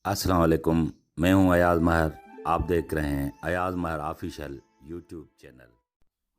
अस्सलाम वालेकुम। मैं हूं अयाज महर। आप देख रहे हैं अयाज महर ऑफिशियल यूट्यूब चैनल।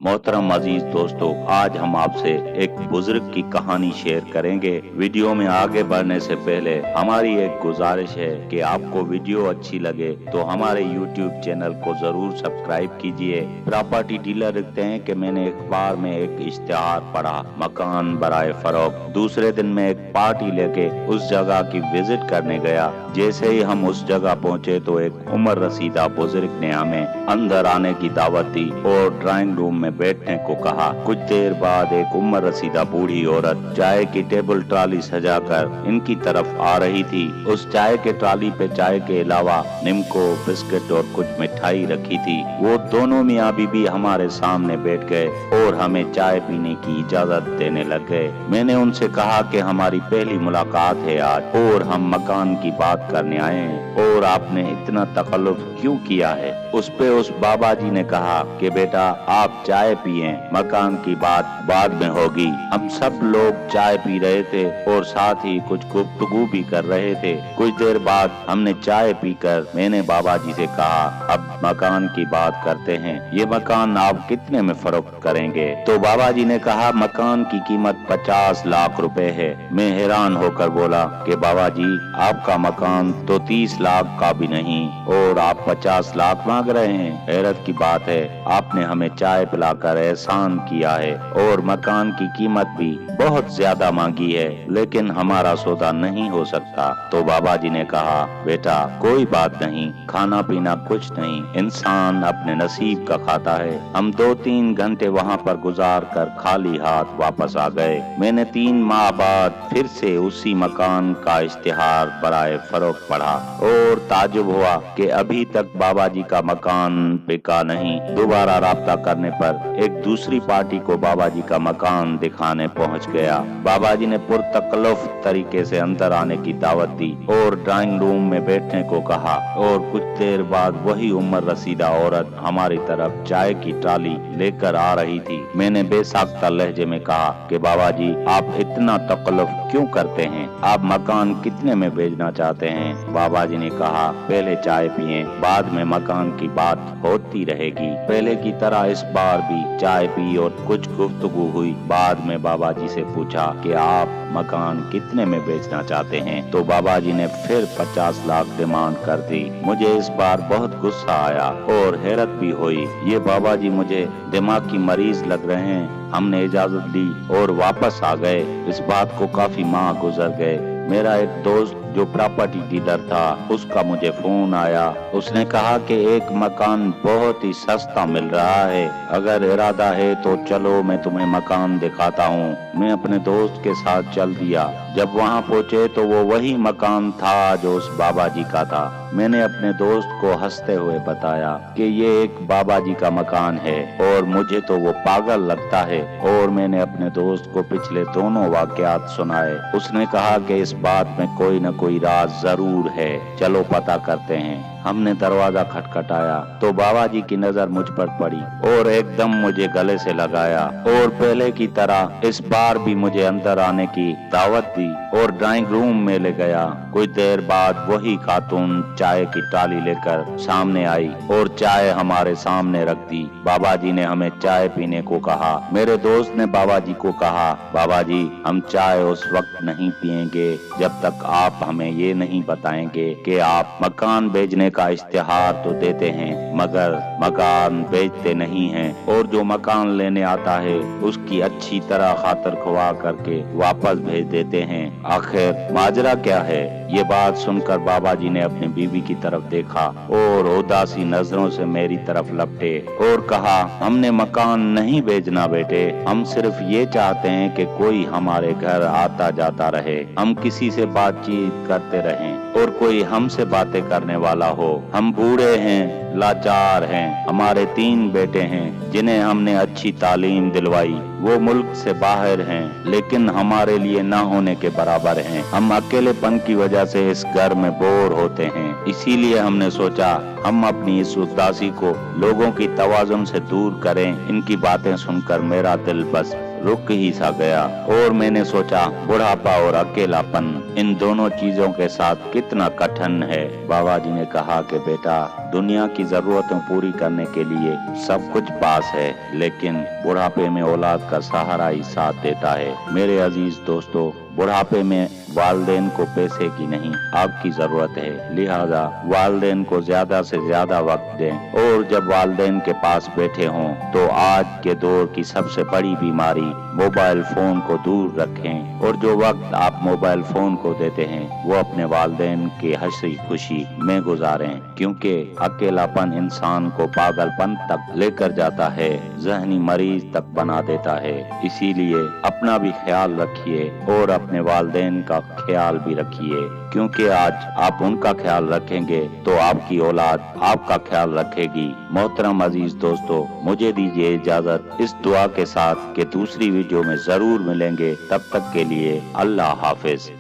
मोहतरम अजीज दोस्तों, आज हम आपसे एक बुजुर्ग की कहानी शेयर करेंगे। वीडियो में आगे बढ़ने से पहले हमारी एक गुजारिश है कि आपको वीडियो अच्छी लगे तो हमारे YouTube चैनल को जरूर सब्सक्राइब कीजिए। प्रॉपर्टी डीलर लिखते हैं कि मैंने अखबार में एक इश्तिहार पढ़ा, मकान बराए फरोख्त। दूसरे दिन मैं एक पार्टी लेके उस जगह की विजिट करने गया। जैसे ही हम उस जगह पहुंचे तो एक उम्र रसीदा बुजुर्ग ने हमें अंदर आने की दावत दी और ड्राइंग रूम में बैठने को कहा। कुछ देर बाद एक उम्र रसीदा बूढ़ी औरत चाय की टेबल ट्रॉली सजाकर इनकी तरफ आ रही थी। उस चाय के ट्रॉली पे चाय के अलावा निम्को, बिस्किट और कुछ मिठाई रखी थी। वो दोनों मियाँ बीबी हमारे सामने बैठ गए और हमें चाय पीने की इजाजत देने लग गए। मैंने उनसे कहा कि हमारी पहली मुलाकात है आज और हम मकान की बात करने आए हैं और आपने इतना तकल्लुफ क्यों किया है। उस पे उस बाबा जी ने कहा कि बेटा आप चाय पिए, मकान की बात बाद में होगी। हम सब लोग चाय पी रहे थे और साथ ही कुछ गुफ्तगू भी कर रहे थे। कुछ देर बाद हमने चाय पीकर मैंने बाबा जी से कहा अब मकान की बात करते हैं, ये मकान आप कितने में फरोख्त करेंगे। तो बाबा जी ने कहा मकान की कीमत 50 लाख रुपए है। मैं हैरान होकर बोला कि बाबा जी आपका मकान तो 30 लाख का भी नहीं और आप 50 लाख मांग रहे हैं। हैरत की बात है, आपने हमें चाय पिलाकर एहसान किया है और मकान की कीमत भी बहुत ज्यादा मांगी है, लेकिन हमारा सौदा नहीं हो सकता। तो बाबा जी ने कहा बेटा कोई बात नहीं, खाना पीना कुछ नहीं, इंसान अपने नसीब का खाता है। हम 2-3 घंटे वहाँ पर गुजार कर खाली हाथ वापस आ गए। मैंने 3 माह बाद फिर से उसी मकान का इश्तिहार बराए फरोख्त पढ़ा और ताजुब हुआ कि अभी तक बाबा जी का मकान बिका नहीं। दोबारा राब्ता करने पर एक दूसरी पार्टी को बाबा जी का मकान दिखाने पहुंच गया। बाबा जी ने पुरतकल्लुफ तरीके से अंदर आने की दावत दी और ड्राइंग रूम में बैठने को कहा और कुछ देर बाद वही उम्र रसीदा औरत हमारी तरफ चाय की ट्राली लेकर आ रही थी। मैंने बेसाख्ता लहजे में कहा कि बाबा जी आप इतना तकल्लुफ क्यों करते हैं, आप मकान कितने में बेचना चाहते हैं। बाबा जी ने कहा पहले चाय पिए, बाद में मकान की बात होती रहेगी। पहले की तरह इस बार भी चाय पी और कुछ गुफ्तगू हुई। बाद में बाबा जी से पूछा कि आप मकान कितने में बेचना चाहते हैं। तो बाबा जी ने फिर 50 लाख डिमांड कर दी। मुझे इस बार बहुत गुस्सा आया और हैरत भी हुई। ये बाबा जी मुझे दिमाग की मरीज लग रहे हैं। हमने इजाजत दी और वापस आ गए। इस बात को काफी माह गुजर गए। मेरा एक दोस्त जो प्रॉपर्टी डीलर था उसका मुझे फोन आया। उसने कहा कि एक मकान बहुत ही सस्ता मिल रहा है, अगर इरादा है तो चलो मैं तुम्हें मकान दिखाता हूँ। मैं अपने दोस्त के साथ चल दिया। जब वहाँ पहुँचे तो वो वही मकान था जो उस बाबा जी का था। मैंने अपने दोस्त को हंसते हुए बताया कि ये एक बाबा जी का मकान है और मुझे तो वो पागल लगता है और मैंने अपने दोस्त को पिछले दोनों वाकयात सुनाए। उसने कहा कि इस बात में कोई न कोई राज जरूर है, चलो पता करते हैं। हमने दरवाजा खटखटाया तो बाबा जी की नजर मुझ पर पड़ी और एकदम मुझे गले से लगाया और पहले की तरह इस बार भी मुझे अंदर आने की दावत दी और ड्राइंग रूम में ले गया। कुछ देर बाद वही खातून चाय की ट्राली लेकर सामने आई और चाय हमारे सामने रख दी। बाबा जी ने हमें चाय पीने को कहा। मेरे दोस्त ने बाबा जी को कहा बाबा जी हम चाय उस वक्त नहीं पिएंगे जब तक आप हमें ये नहीं बताएंगे कि आप मकान बेचने का इश्तिहार तो देते हैं मगर मकान बेचते नहीं हैं और जो मकान लेने आता है उसकी अच्छी तरह खातिर खुआ करके वापस भेज देते हैं। आखिर माजरा क्या है। ये बात सुनकर बाबा जी ने अपनी बीवी की तरफ देखा और उदासी नजरों से मेरी तरफ लपटे और कहा हमने मकान नहीं बेचना बेटे, हम सिर्फ ये चाहते हैं कि कोई हमारे घर आता जाता रहे, हम किसी से बातचीत करते रहें और कोई हमसे बातें करने वाला हो। हम बूढ़े हैं, लाचार हैं, हमारे 3 बेटे हैं जिन्हें हमने अच्छी तालीम दिलवाई। वो मुल्क से बाहर हैं लेकिन हमारे लिए ना होने के बराबर हैं। हम अकेलेपन की वजह से इस घर में बोर होते हैं। इसीलिए हमने सोचा हम अपनी इस उदासी को लोगों की तवाजुन से दूर करें। इनकी बातें सुनकर मेरा दिल बस रुक ही सा गया और मैंने सोचा बुढ़ापा और अकेलापन इन दोनों चीजों के साथ कितना कठिन है। बाबा जी ने कहा कि बेटा, दुनिया की जरूरतें पूरी करने के लिए सब कुछ पास है, लेकिन बुढ़ापे में औलाद का सहारा ही साथ देता है। मेरे अजीज दोस्तों, बुढ़ापे में वालिदैन को पैसे की नहीं, आपकी जरूरत है। लिहाजा वालिदैन को ज्यादा से ज्यादा वक्त दें, और जब वालिदैन के पास बैठे हों तो आज के दौर की सबसे बड़ी बीमारी मोबाइल फोन को दूर रखें, और जो वक्त आप मोबाइल फोन को देते हैं वो अपने वालिदैन की हंसी खुशी में गुजारें, क्योंकि अकेलापन इंसान को पागलपन तक लेकर जाता है, जहनी मरीज तक बना देता है। इसीलिए अपना भी ख्याल रखिए और अपने वालिदैन का ख्याल भी रखिए, क्योंकि आज आप उनका ख्याल रखेंगे तो आपकी औलाद आपका ख्याल रखेगी। मोहतरम अजीज दोस्तों, मुझे दीजिए इजाजत इस दुआ के साथ कि दूसरी वीडियो में जरूर मिलेंगे। तब तक के लिए अल्लाह हाफिज।